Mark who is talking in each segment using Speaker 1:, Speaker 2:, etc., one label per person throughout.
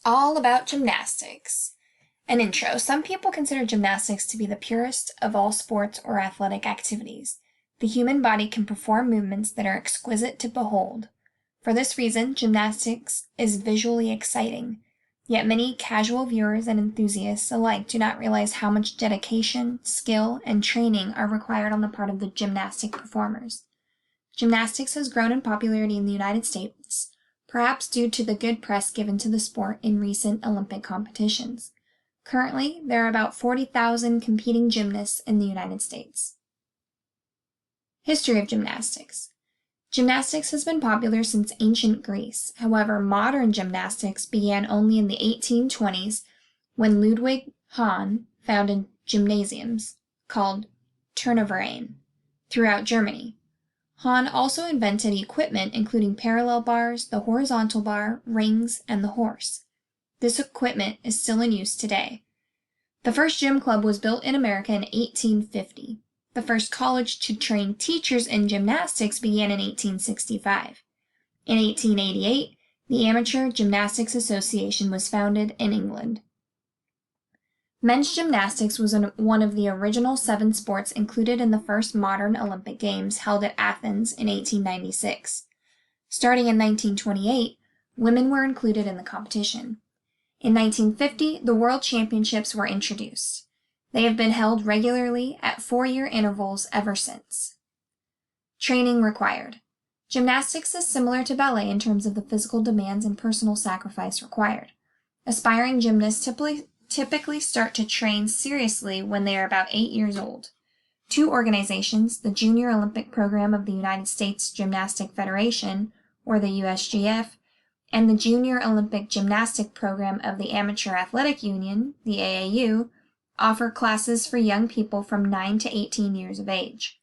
Speaker 1: All about gymnastics. An intro. Some people consider gymnastics to be the purest of all sports or athletic activities. The human body can perform movements that are exquisite to behold. For this reason, gymnastics is visually exciting. Yet many casual viewers and enthusiasts alike do not realize how much dedication, skill, and training are required on the part of the gymnastic performers. Gymnastics has grown in popularity in the United States, perhaps due to the good press given to the sport in recent Olympic competitions. Currently, there are about 40,000 competing gymnasts in the United States. History of gymnastics. Gymnastics has been popular since ancient Greece. However, modern gymnastics began only in the 1820s when Ludwig Hahn founded gymnasiums, called Turnvereine, throughout Germany. Hahn also invented equipment including parallel bars, the horizontal bar, rings, and the horse. This equipment is still in use today. The first gym club was built in America in 1850. The first college to train teachers in gymnastics began in 1865. In 1888, the Amateur Gymnastics Association was founded in England. Men's gymnastics was one of the original 7 sports included in the first modern Olympic Games held at Athens in 1896. Starting in 1928, women were included in the competition. In 1950, the World Championships were introduced. They have been held regularly at 4-year intervals ever since. Training required. Gymnastics is similar to ballet in terms of the physical demands and personal sacrifice required. Aspiring gymnasts typically start to train seriously when they are about 8 years old. 2 organizations, the Junior Olympic Program of the United States Gymnastic Federation, or the USGF, and the Junior Olympic Gymnastic Program of the Amateur Athletic Union, the AAU, offer classes for young people from 9 to 18 years of age.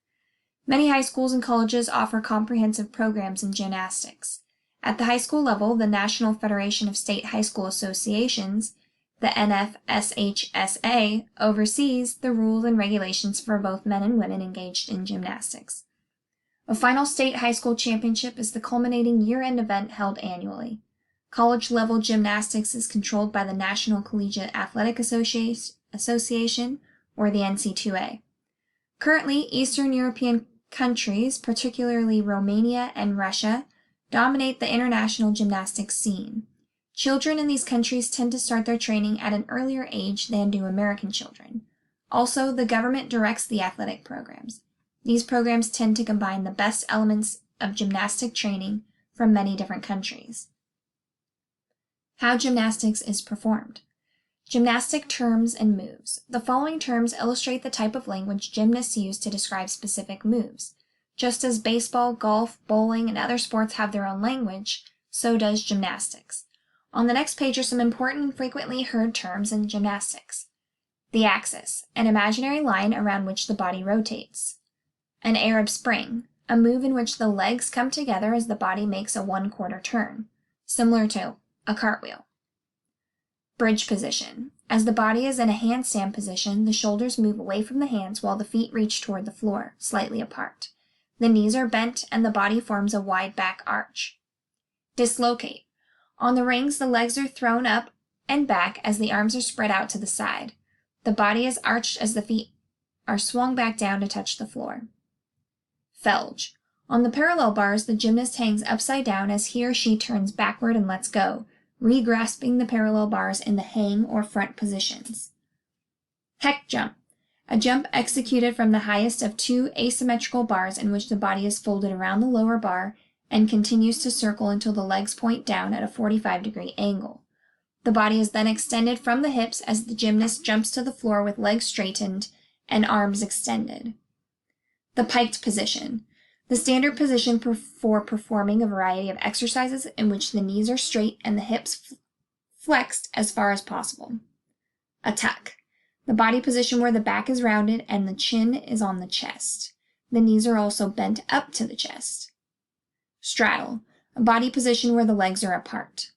Speaker 1: Many high schools and colleges offer comprehensive programs in gymnastics. At the high school level, the National Federation of State High School Associations, the NFSHSA, oversees the rules and regulations for both men and women engaged in gymnastics. A final state high school championship is the culminating year-end event held annually. College-level gymnastics is controlled by the National Collegiate Athletic Association, or the NC2A. Currently, Eastern European countries, particularly Romania and Russia, dominate the international gymnastics scene. Children in these countries tend to start their training at an earlier age than do American children. Also, the government directs the athletic programs. These programs tend to combine the best elements of gymnastic training from many different countries. How gymnastics is performed. Gymnastic terms and moves. The following terms illustrate the type of language gymnasts use to describe specific moves. Just as baseball, golf, bowling, and other sports have their own language, so does gymnastics. On the next page are some important and frequently heard terms in gymnastics. The axis, an imaginary line around which the body rotates. An Arab spring, a move in which the legs come together as the body makes a 1/4 turn, similar to a cartwheel. Bridge position. As the body is in a handstand position, the shoulders move away from the hands while the feet reach toward the floor, slightly apart. The knees are bent and the body forms a wide back arch. Dislocate. On the rings, the legs are thrown up and back as the arms are spread out to the side. The body is arched as the feet are swung back down to touch the floor. Felge. On the parallel bars, the gymnast hangs upside down as he or she turns backward and lets go, re-grasping the parallel bars in the hang or front positions. Heck jump. A jump executed from the highest of 2 asymmetrical bars in which the body is folded around the lower bar and continues to circle until the legs point down at a 45-degree angle. The body is then extended from the hips as the gymnast jumps to the floor with legs straightened and arms extended. The piked position. The standard position for performing a variety of exercises in which the knees are straight and the hips flexed as far as possible. A tuck. The body position where the back is rounded and the chin is on the chest. The knees are also bent up to the chest. Straddle. A body position where the legs are apart.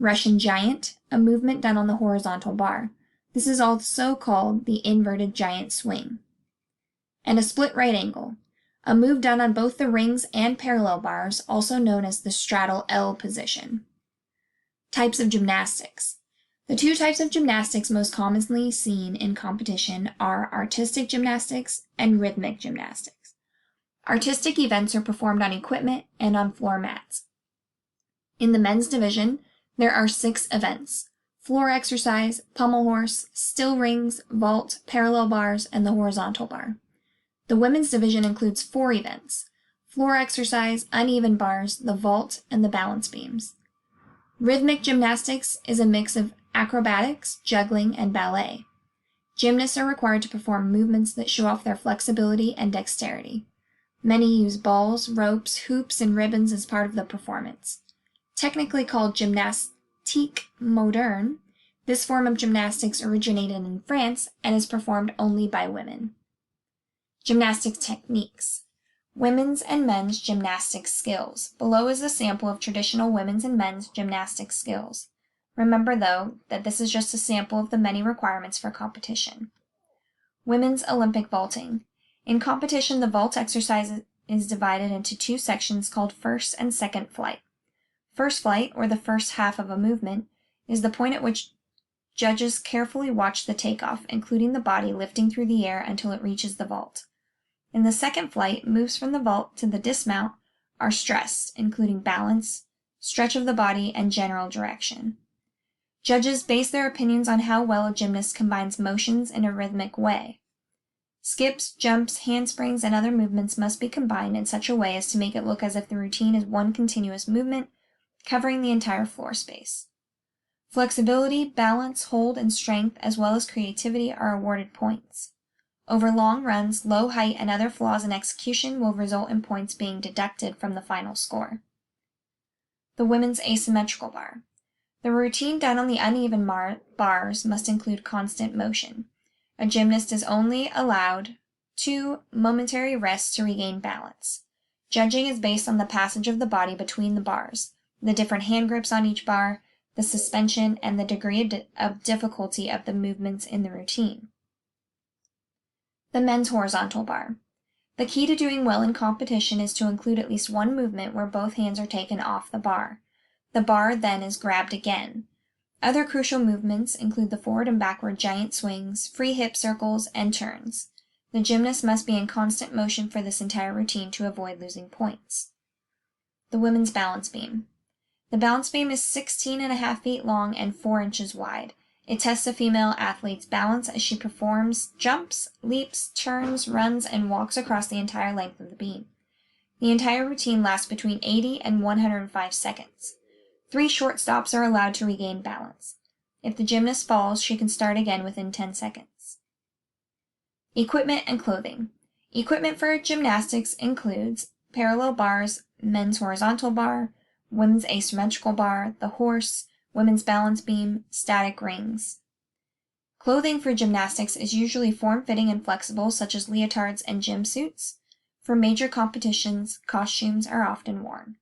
Speaker 1: Russian giant. A movement done on the horizontal bar. This is also called the inverted giant swing. And a split right angle. A move done on both the rings and parallel bars, also known as the straddle L position. Types of gymnastics. The two types of gymnastics most commonly seen in competition are artistic gymnastics and rhythmic gymnastics. Artistic events are performed on equipment and on floor mats. In the men's division, there are 6 events: floor exercise, pommel horse, still rings, vault, parallel bars, and the horizontal bar. The women's division includes 4 events: floor exercise, uneven bars, the vault, and the balance beams. Rhythmic gymnastics is a mix of acrobatics, juggling, and ballet. Gymnasts are required to perform movements that show off their flexibility and dexterity. Many use balls, ropes, hoops, and ribbons as part of the performance. Technically called gymnastique moderne, this form of gymnastics originated in France and is performed only by women. Gymnastics techniques. Women's and men's gymnastics skills. Below is a sample of traditional women's and men's gymnastics skills. Remember, though, that this is just a sample of the many requirements for competition. Women's Olympic vaulting. In competition, the vault exercise is divided into 2 sections called first and second flight. First flight, or the first half of a movement, is the point at which judges carefully watch the takeoff, including the body lifting through the air until it reaches the vault. In the second flight, moves from the vault to the dismount are stressed, including balance, stretch of the body, and general direction. Judges base their opinions on how well a gymnast combines motions in a rhythmic way. Skips, jumps, handsprings, and other movements must be combined in such a way as to make it look as if the routine is one continuous movement, covering the entire floor space. Flexibility, balance, hold, and strength, as well as creativity, are awarded points. Over long runs, low height, and other flaws in execution will result in points being deducted from the final score. The women's asymmetrical bar. The routine done on the uneven bars must include constant motion. A gymnast is only allowed 2 momentary rests to regain balance. Judging is based on the passage of the body between the bars, the different hand grips on each bar, the suspension, and the degree of difficulty of the movements in the routine. The men's horizontal bar. The key to doing well in competition is to include at least one movement where both hands are taken off the bar. The bar then is grabbed again. Other crucial movements include the forward and backward giant swings, free hip circles, and turns. The gymnast must be in constant motion for this entire routine to avoid losing points. The women's balance beam. The balance beam is 16.5 feet long and 4 inches wide. It tests a female athlete's balance as she performs jumps, leaps, turns, runs, and walks across the entire length of the beam. The entire routine lasts between 80 and 105 seconds. 3 short stops are allowed to regain balance. If the gymnast falls, she can start again within 10 seconds. Equipment and clothing. Equipment for gymnastics includes parallel bars, men's horizontal bar, women's asymmetrical bar, the horse, women's balance beam, static rings. Clothing for gymnastics is usually form-fitting and flexible, such as leotards and gym suits. For major competitions, costumes are often worn.